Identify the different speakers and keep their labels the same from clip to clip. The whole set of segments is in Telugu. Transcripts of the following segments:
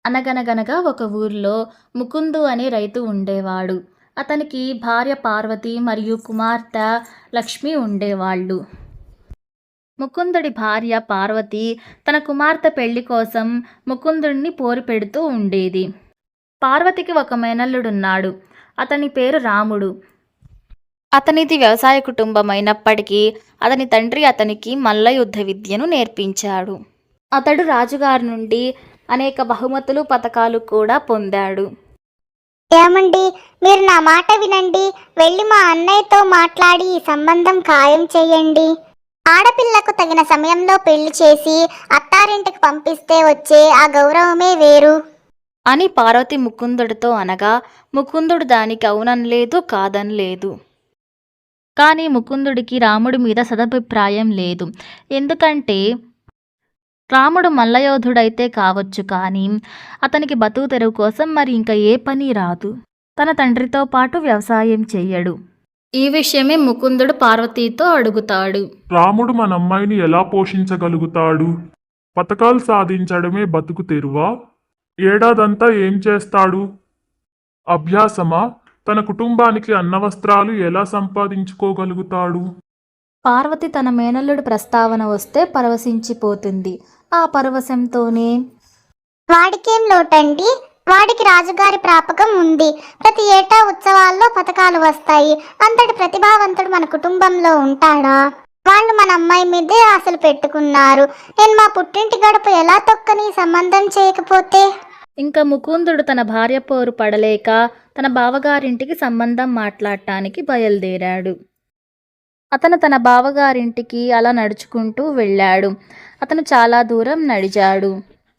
Speaker 1: అనగనగనగా ఒక ఊర్లో ముకుందు అనే రైతు ఉండేవాడు. అతనికి భార్య పార్వతి మరియు కుమార్తె లక్ష్మి ఉండేవాళ్ళు. ముకుందుడి భార్య పార్వతి తన కుమార్తె పెళ్లి కోసం ముకుందుడిని పోరు పెడుతూ ఉండేది. పార్వతికి ఒక మేనల్లుడున్నాడు. అతని పేరు రాముడు. అతనిది వ్యవసాయ కుటుంబం అయినప్పటికీ అతని తండ్రి అతనికి మల్లయుద్ధ విద్యను నేర్పించాడు. అతడు రాజుగారి నుండి అనేక బహుమతులు, పతకాలు కూడా పొందాడు.
Speaker 2: ఏమండి, మీరు నా మాట వినండి. వెళ్ళి మా అన్నయ్యతో మాట్లాడి ఈ సంబంధం ఖాయం చేయండి. ఆడపిల్లకు తగిన సమయంలో పెళ్లి చేసి అత్తారింటికి పంపిస్తే వచ్చే ఆ గౌరవమే వేరు
Speaker 1: అని పార్వతి ముకుందుడితో అనగా ముకుందుడు దానికి అవుననలేదు, కాదనలేదు. కానీ ముకుందుడికి రాముడి మీద సదభిప్రాయం లేదు. ఎందుకంటే రాముడు మల్లయోధుడైతే కావచ్చు, కానీ అతనికి బతుకు తెరువు కోసం మరి ఇంకా ఏ పని రాదు. తన తండ్రితో పాటు వ్యవసాయం చెయ్యడు. ఈ విషయమే ముకుందుడు పార్వతీతో అడుగుతాడు.
Speaker 3: రాముడు మన అమ్మాయిని ఎలా పోషించగలుగుతాడు? పథకాలు సాధించడమే బతుకు తెరువా? ఏడాదంతా ఏం చేస్తాడు? అభ్యాసమా? తన కుటుంబానికి అన్నవస్త్రాలు ఎలా సంపాదించుకోగలుగుతాడు?
Speaker 1: పార్వతి తన మేనల్లుడి ప్రస్తావన వస్తే పరవశించిపోతుంది. ఆ పరవశంతోనే
Speaker 2: వాడికేం లోటండి, వాడికి రాజుగారి ప్రాపకం ఉంది. ప్రతి ఏటా ఉత్సవాల్లో పథకాలు వస్తాయి. అంతటి ప్రతిభావంతుడు మన కుటుంబంలో ఉంటాడా? వాళ్ళు మన అమ్మాయి మీదే ఆశలు పెట్టుకున్నారు. నేను మా పుట్టింటి గడప ఎలా తొక్కని సంబంధం చేయకపోతే?
Speaker 1: ఇంకా ముకుందుడు తన భార్య పోరు పడలేక తన బావగారింటికి సంబంధం మాట్లాడటానికి బయలుదేరాడు. అతను తన బావగారింటికి అలా నడుచుకుంటూ వెళ్ళాడు. అతను చాలా దూరం నడిచాడు.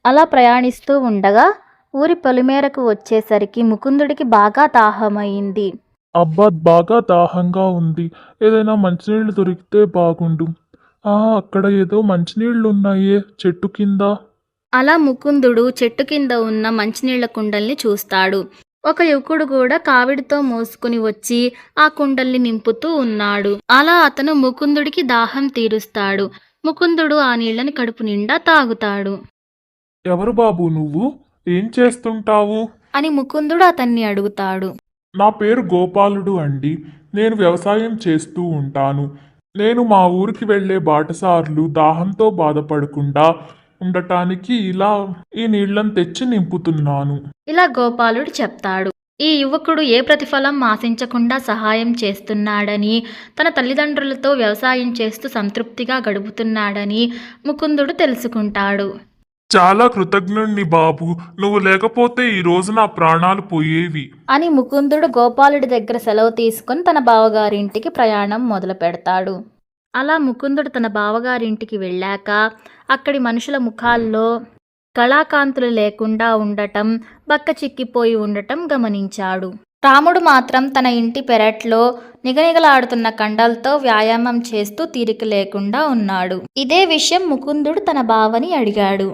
Speaker 1: అలా ప్రయాణిస్తూ ఉండగా ఊరి పొలిమేరకు వచ్చేసరికి ముకుందుడికి బాగా దాహమైంది.
Speaker 3: అబ్బా, బాగా దాహంగా ఉంది. ఏదైనా మంచినీళ్ళు దొరికితే బాగుండు. అక్కడ ఏదో మంచినీళ్ళున్నాయే చెట్టు కింద.
Speaker 1: అలా ముకుందుడు చెట్టు కింద ఉన్న మంచినీళ్ల కుండల్ని చూస్తాడు. ఒక యువకుడు కూడా కావిడితో మోసుకుని వచ్చి ఆ కుండల్ని నింపుతూ ఉన్నాడు. అలా అతను ముకుందుడికి దాహం తీరుస్తాడు. ముకుందుడు ఆ నీళ్లని కడుపు నిండా తాగుతాడు.
Speaker 3: ఎవరు బాబు నువ్వు? ఏం చేస్తుంటావు
Speaker 1: అని ముకుందుడు అతన్ని అడుగుతాడు.
Speaker 3: నా పేరు గోపాలుడు అండి. నేను వ్యవసాయం చేస్తూ ఉంటాను. నేను మా ఊరికి వెళ్లే బాటసార్లు దాహంతో బాధపడకుండా ఉండటానికి ఇలా ఈ నీళ్లను తెచ్చి నింపుతున్నాను.
Speaker 1: ఇలా గోపాలుడు చెప్తాడు. ఈ యువకుడు ఏ ప్రతిఫలం ఆశించకుండా సహాయం చేస్తున్నాడని, తన తల్లిదండ్రులతో వ్యవసాయం చేస్తూ సంతృప్తిగా గడుపుతున్నాడని ముకుందుడు తెలుసుకుంటాడు.
Speaker 3: చాలా కృతజ్ఞుణ్ణి బాబు. నువ్వు లేకపోతే ఈ రోజు నా ప్రాణాలు పోయేవి
Speaker 1: అని ముకుందుడు గోపాలుడి దగ్గర సెలవు తీసుకుని తన బావగారింటికి ప్రయాణం మొదలు పెడతాడు. అలా ముకుందుడు తన బావగారింటికి వెళ్ళాక అక్కడి మనుషుల ముఖాల్లో కళాకాంతులు లేకుండా ఉండటం, బక్క చిక్కిపోయి ఉండటం గమనించాడు. రాముడు మాత్రం తన ఇంటి పెరట్లో నిగనిగలాడుతున్న కండలతో వ్యాయామం చేస్తూ తీరిక లేకుండా ఉన్నాడు. ఇదే విషయం ముకుందుడు తన బావని అడిగాడు.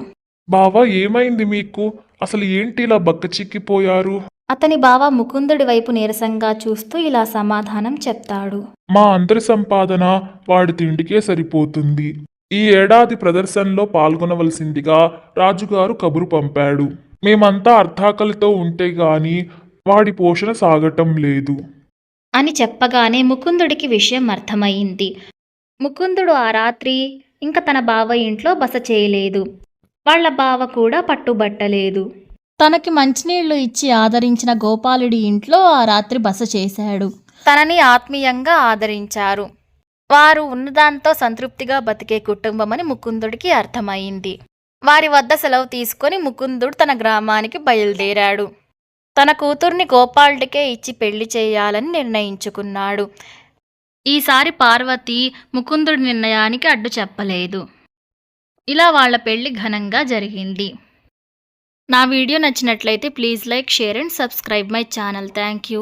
Speaker 3: బావా, ఏమైంది మీకు? అసలు ఏంటి ఇలా బక్క చిక్కిపోయారు?
Speaker 1: అతని బావ ముకుందుడి వైపు నీరసంగా చూస్తూ ఇలా సమాధానం చెప్తాడు.
Speaker 3: మా అందరి సంపాదన వాడి తిండికే సరిపోతుంది. ఈ ఏడాది ప్రదర్శనలో పాల్గొనవలసిందిగా రాజుగారు కబురు పంపాడు. మేమంతా అర్థాకలితో ఉంటే గాని వాడి పోషణ సాగటం లేదు
Speaker 1: అని చెప్పగానే ముకుందుడికి విషయం అర్థమైంది. ముకుందుడు ఆ రాత్రి ఇంకా తన బావ ఇంట్లో బస చేయలేదు. వాళ్ల బావ కూడా పట్టుబట్టలేదు. తనకి మంచినీళ్లు ఇచ్చి ఆదరించిన గోపాలుడి ఇంట్లో ఆ రాత్రి బస చేశాడు. తనని ఆత్మీయంగా ఆదరించారు. వారు ఉన్నదాంతో సంతృప్తిగా బతికే కుటుంబమని ముకుందుడికి అర్థమైంది. వారి వద్ద సెలవు తీసుకొని ముకుందుడు తన గ్రామానికి బయలుదేరాడు. తన కూతుర్ని గోపాలుడికే ఇచ్చి పెళ్లి చేయాలని నిర్ణయించుకున్నాడు. ఈసారి పార్వతి ముకుందుడి నిర్ణయానికి అడ్డు చెప్పలేదు. ఇలా వాళ్ళ పెళ్లి ఘనంగా జరిగింది. నా వీడియో నచ్చినట్లయితే please like, share and subscribe my channel. Thank you.